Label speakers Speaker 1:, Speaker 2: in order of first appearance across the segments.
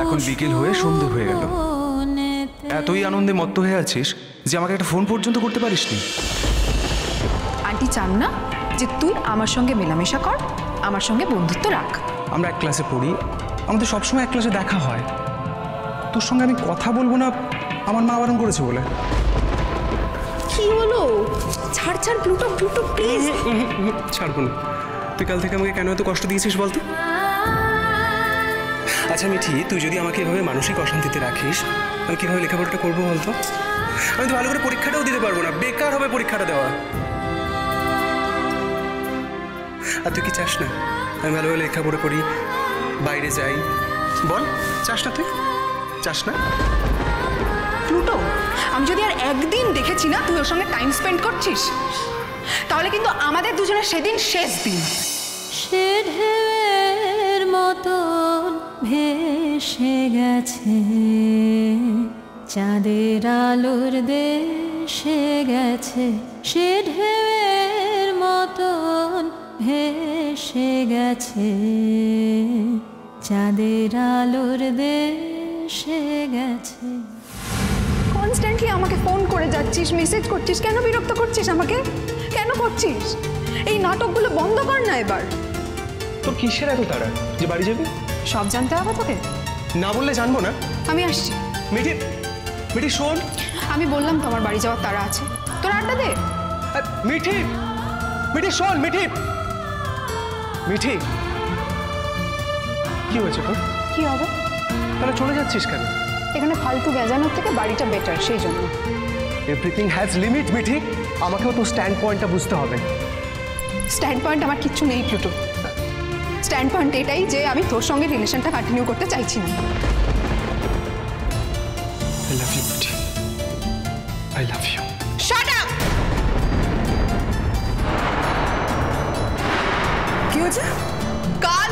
Speaker 1: এখন বিকেল হয়ে সন্ধে হয়ে গেল, এতই আনন্দে মত্ত হয়ে আছিস যে আমাকে একটা ফোন পর্যন্ত করতে পারিসনি।
Speaker 2: আন্টি চান না যে তুই আমার সঙ্গে মেলামেশা কর, আমার সঙ্গে বন্ধুত্ব রাখ।
Speaker 1: আমরা এক ক্লাসে পড়ি, আমাদের সবসময় এক ক্লাসে দেখা হয়। তোর সঙ্গে আমি কথা বলবো না আমার মা বারণ করেছে বলে।
Speaker 2: কি হলো? ছাড় ছাড় প্লুটো, প্লুটো প্লিজ।
Speaker 1: ছাড়বো না। তুই কাল থেকে আমাকে কেন এত কষ্ট দিয়েছিস বলতো? আচ্ছা মিঠি, তুই যদি আমাকে এভাবে মানসিক অশান্তিতে রাখিস, আমি কীভাবে লেখাপড়াটা করবো বলতো? আমি তো ভালো করে পরীক্ষাটাও দিতে পারবো না, বেকার হবে পরীক্ষাটা দেওয়া। আর তুই কি চাস না আমি ভালোভাবে লেখাপড়া করি, বাইরে যাই? বল, চাস না? তুই চাস না?
Speaker 2: প্লুটো, আমি যদি আর একদিন দেখেছি না তুই ওর সঙ্গে টাইম স্পেন্ড করছিস, তাহলে কিন্তু আমাদের দুজনের সেদিন শেষ দিন।
Speaker 3: সে ঢেউয়ের মতন ভেসে গেছে, চাঁদের আলোর দেশে গেছে। সে ঢেউয়ের মতন ভেসে গেছে, চাঁদের আলোর দেশে গেছে।
Speaker 2: কনস্ট্যান্টলি আমাকে ফোন করে যাচ্ছিস, মেসেজ করছিস, কেন বিরক্ত করছিস আমাকে? কেন করছিস? এই নাটকগুলো বন্ধ কর না এবার।
Speaker 1: তোর কিসের এত তাড়া যে বাড়ি যাবি?
Speaker 2: সব জানতে হবে তোকে?
Speaker 1: না বললে জানবো না।
Speaker 2: আমি আসছি।
Speaker 1: মিঠি, মিঠি শোন।
Speaker 2: আমি বললাম তো আমার বাড়ি যাওয়ার তাড়া আছে, তোর আড্ডা দে।
Speaker 1: মিঠি, মিঠি শোন। মিঠি, মিঠি কি হয়েছে তোর?
Speaker 2: কি হবে?
Speaker 1: তাহলে চলে যাচ্ছিস কেন?
Speaker 2: এখানে ফালতু গেজানোর থেকে বাড়িটা বেটার, সেই জন্য।
Speaker 1: এভরিথিং হ্যাজ লিমিট মিঠি, আমাকেও তো স্ট্যান্ড পয়েন্টটা বুঝতে হবে।
Speaker 2: স্ট্যান্ড পয়েন্ট আমার কিচ্ছু নেই প্লুটো। স্ট্যান্ড পয়েন্ট এটাই যে আমি তোর সঙ্গে রিলেশনটা কন্টিনিউ করতে চাইছি না।
Speaker 1: I love you, Mithi. I love you.
Speaker 2: Shut up! কি হয়েছে? কাল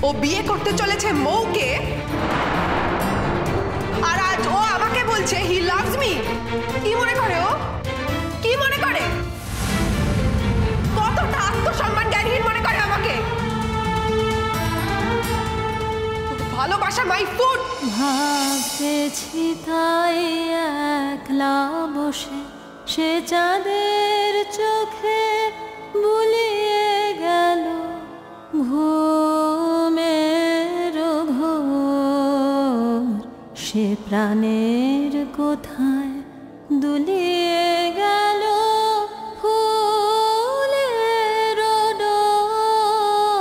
Speaker 2: ও বিয়ে করতে চলেছে মৌকে, আর আজ ও আমাকে বলছে হি লাভস মি। কি মনে করে ও? কি মনে করে? কতটা আত্মসম্মান জ্ঞানহীন মনে করে আমাকে? ভালোবাসা মাই ফুড।
Speaker 3: ভাবতেছি তাই একলা বসে, সে চাঁদের চোখে বুলিয়ে গেল ঘুমের ঘোর। সে প্রাণের কোথায় দুলিয়ে গেল ফুলের ডোর।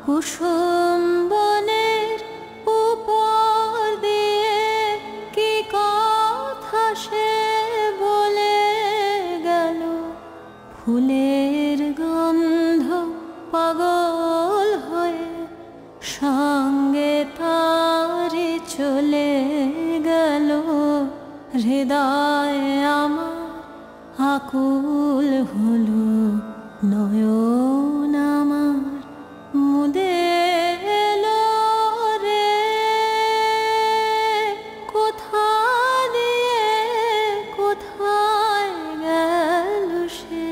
Speaker 3: কুসুম বনের উপর দিয়ে কি কথা সে বলে গেল। ফুলের গন্ধ পাগল হয়ে সঙ্গে তারি চলে গেল। হৃদয় আমার আকুল হলো, নয়ন আমার মুদে এলো রে। কোথা দিয়ে কোথায় গেল সে,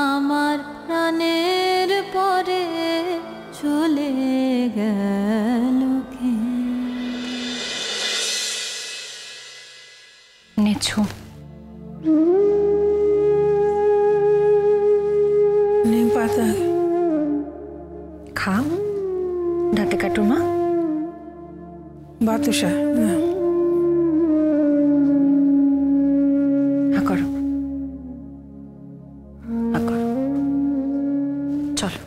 Speaker 3: আমার প্রাণের পরে চলে গেল কে?
Speaker 2: নেছো
Speaker 4: নিম পাতা
Speaker 2: খা, দাঁতে কাটো মা।
Speaker 4: বাতুসা
Speaker 2: করো, চলো।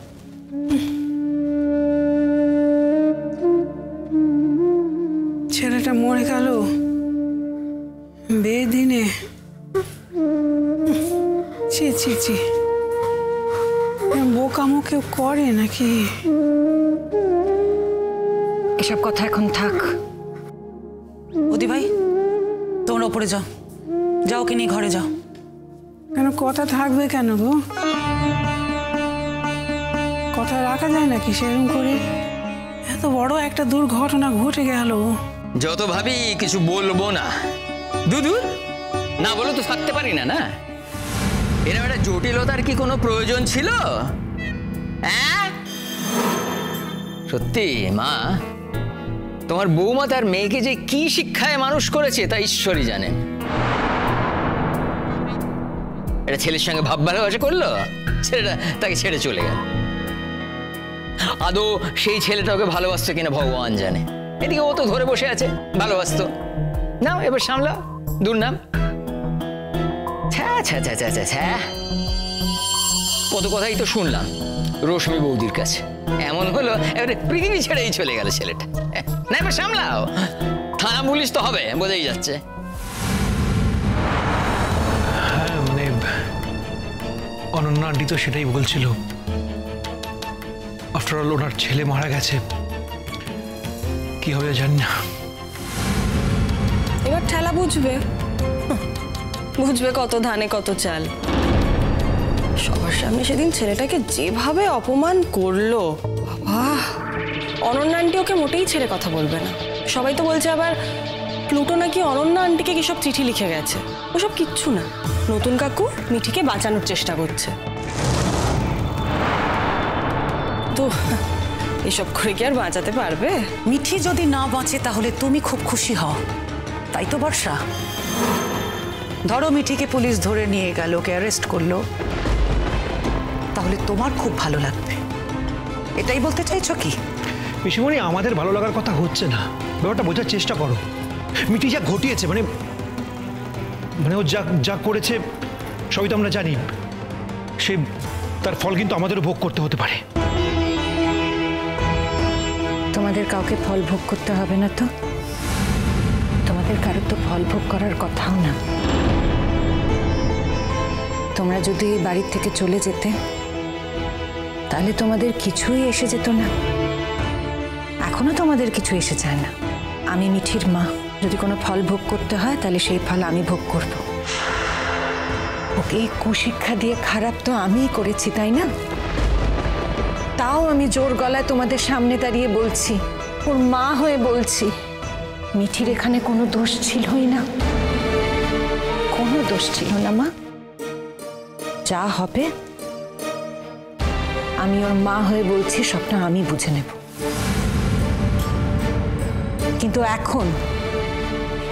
Speaker 4: ছেলেটা মরে গেল বেদিনে। ছি ছি ছি, বোকামো কেউ করে নাকি?
Speaker 5: এসব কথা এখন থাক। ওদি ভাই, তোমরা ওপরে যাও, যাও কি নিয়ে ঘরে যাও।
Speaker 4: কেন কথা থাকবে কেন গো? কথা রাখা যায় নাকি সেরকম করে? এত বড় একটা দুর্ঘটনা ঘটে গেল।
Speaker 6: যত ভাবি কিছু বলবো না, দুদূর না বলো তো থাকতে পারি না। না এরকম একটা জটিলতার কি কোনো প্রয়োজন ছিল? সত্যি মা, তোমার বৌমা তার মেয়েকে যে কি শিক্ষায় মানুষ করেছে তা ঈশ্বরই জানেন। এটা ছেলের সঙ্গে ভাব ভালোবাসা করলো, ছেলেটা তাকে ছেড়ে চলে গেল। আদৌ সেই ছেলেটা ওকে ভালোবাসতো কিনা ভগবান জানে। এদিকে ও তো ধরে বসে আছে, ভালোবাসতো। নাও এবার সামলাও, দূর নাম। কত কথাই তো শুনলাম রশ্মি বৌদির কাছে, এমন হলো এবারে পৃথিবী ছেড়েই চলে গেল ছেলেটা। না এবার সামলাও, থানা পুলিশ তো হবে বোঝাই যাচ্ছে।
Speaker 7: হ্যাঁ মানে অনন্যা আন্টি তো সেটাই বলছিল, আফটার অল ওনার ছেলে মারা গেছে, কি হবে জানি না।
Speaker 8: এবার ঠেলা বুঝবে, বুঝবে কত ধানে কত চাল। সবার সামনে সেদিন ছেলেটাকে যেভাবে অপমান করলো, বাবা, অনন্যা আন্টি ওকে মোটেই ছেড়ে কথা বলবে না। সবাই তো বলছে আবার প্লুটো নাকি অনন্যা আন্টিকে কি সব চিঠি লিখে গেছে। ওসব কিচ্ছু না, নতুন কাকু মিঠিকে বাঁচানোর চেষ্টা করছে। তো এসব করে কি আর বাঁচাতে পারবে?
Speaker 5: মিঠি যদি না বাঁচে তাহলে তুমি খুব খুশি হও, তাই তো বর্ষা? ধরো মিঠিকে পুলিশ ধরে নিয়ে গেল, ওকে অ্যারেস্ট করলো, তাহলে তোমার খুব ভালো লাগবে, এটাই বলতে চাইছো কি?
Speaker 7: পিসিমণি, আমাদের ভালো লাগার কথা হচ্ছে না, ব্যাপারটা বোঝার চেষ্টা করো। মিঠি যা ঘটিয়েছে মানে ও যা যা করেছে সবই তো আমরা জানি, সে তার ফল কিন্তু আমাদেরও ভোগ করতে হতে পারে।
Speaker 9: তোমাদের কাউকে ফল ভোগ করতে হবে না তো, তোমাদের কারোর তো ফল ভোগ করার কথাও না। তোমরা যদি এই বাড়ির থেকে চলে যেতে তাহলে তোমাদের কিছুই এসে যেত না, এখনো তোমাদের কিছু এসে যায় না। আমি মিঠির মা, যদি কোনো ফল ভোগ করতে হয় তাহলে সেই ফল আমি ভোগ করব। ওকে এই কুশিক্ষা দিয়ে খারাপ তো আমিই করেছি, তাই না? তাও আমি জোর গলায় তোমাদের সামনে দাঁড়িয়ে বলছি, ওর মা হয়ে বলছি, মিঠির এখানে কোনো দোষ ছিলই না, কোনো দোষ ছিল না মা। যা হবে আমি ওর মা হয়ে বলছি সবটা আমি বুঝে নেব। কিন্তু এখন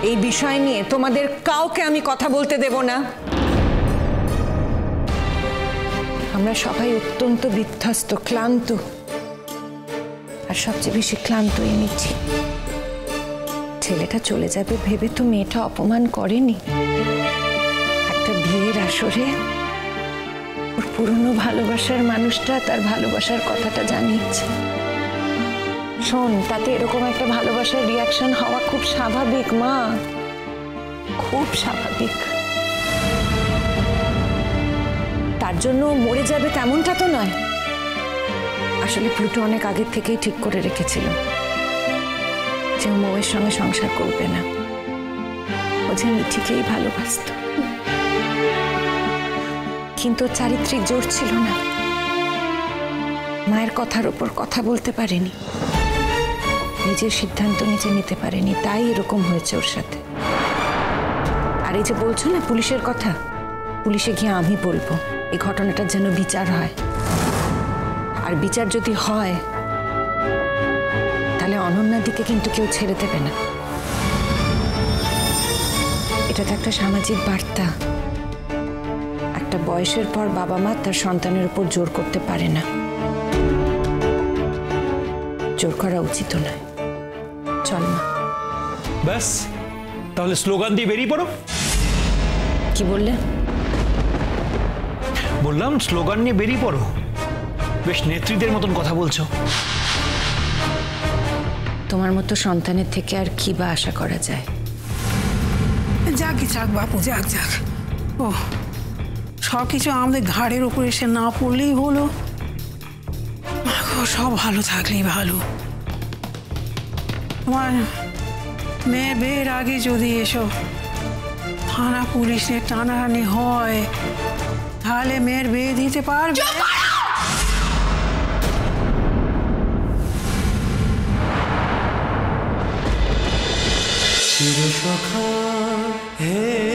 Speaker 9: এই বিষয় নিয়ে তোমাদের কাউকে আমি কথা বলতে দেব না। আমরা সবাই অত্যন্ত বিধ্বস্ত, ক্লান্ত, আর সবচেয়ে বেশি ক্লান্ত এই মিঠি। ছেলেটা চলে যাবে ভেবে তো মেয়েটা অপমান করেনি। একটা বিয়ের আসরে ওর পুরনো ভালোবাসার মানুষটা তার ভালোবাসার কথাটা জানিয়েছে। শোন, তাতে এরকম একটা ভালোবাসার রিয়াকশন হওয়া খুব স্বাভাবিক মা, খুব স্বাভাবিক। তার জন্য মরে যাবে তেমনটা তো নয়। আসলে প্লুটো অনেক আগের থেকেই ঠিক করে রেখেছিল যে ও মৌয়ের সঙ্গে সংসার করবে না, ও যে মিঠিকেই ভালোবাসত। কিন্তু চারিত্রিক জোর ছিল না, মায়ের কথার উপর কথা বলতে পারেনি, নিজের সিদ্ধান্ত নিজে নিতে পারেনি, তাই এরকম হয়েছে ওর সাথে। আর এই যে বলছো না পুলিশের কথা, পুলিশে গিয়ে আমি বলবো এই ঘটনাটার যেন বিচার হয়। আর বিচার যদি হয় তাহলে অনন্যার দিকে কিন্তু কেউ ছেড়ে দেবে না। এটা তো একটা সামাজিক বার্তা। একটা বয়সের পর বাবা মা তার সন্তানের উপর জোর করতে পারে না, জোর করা উচিত নয়। চল মা।
Speaker 7: ব্যাস, তাহলে স্লোগান দিয়ে বেরিয়ে পড়ো।
Speaker 9: কি বললে?
Speaker 7: বললাম স্লোগান নিয়ে বেরিয়ে পড়ো। বেশ নেত্রীদের মতন কথা বলছো।
Speaker 9: তোমার মতো সন্তানের থেকে আর কি বা আশা করা যায়?
Speaker 4: যাক যাক বাপু, যাক যাক। ও সব কিছু আমাদের ঘাড়ের উপর এসে না পড়লেই হলো। সব ভালো থাকলেই ভালো। তোমার মেয়ের বিয়ের আগে যদি এসব থানা পুলিশের টানাটানি হয় তাহলে মেয়ের বিয়ে দিতে পারবে?
Speaker 10: চিরসখা হে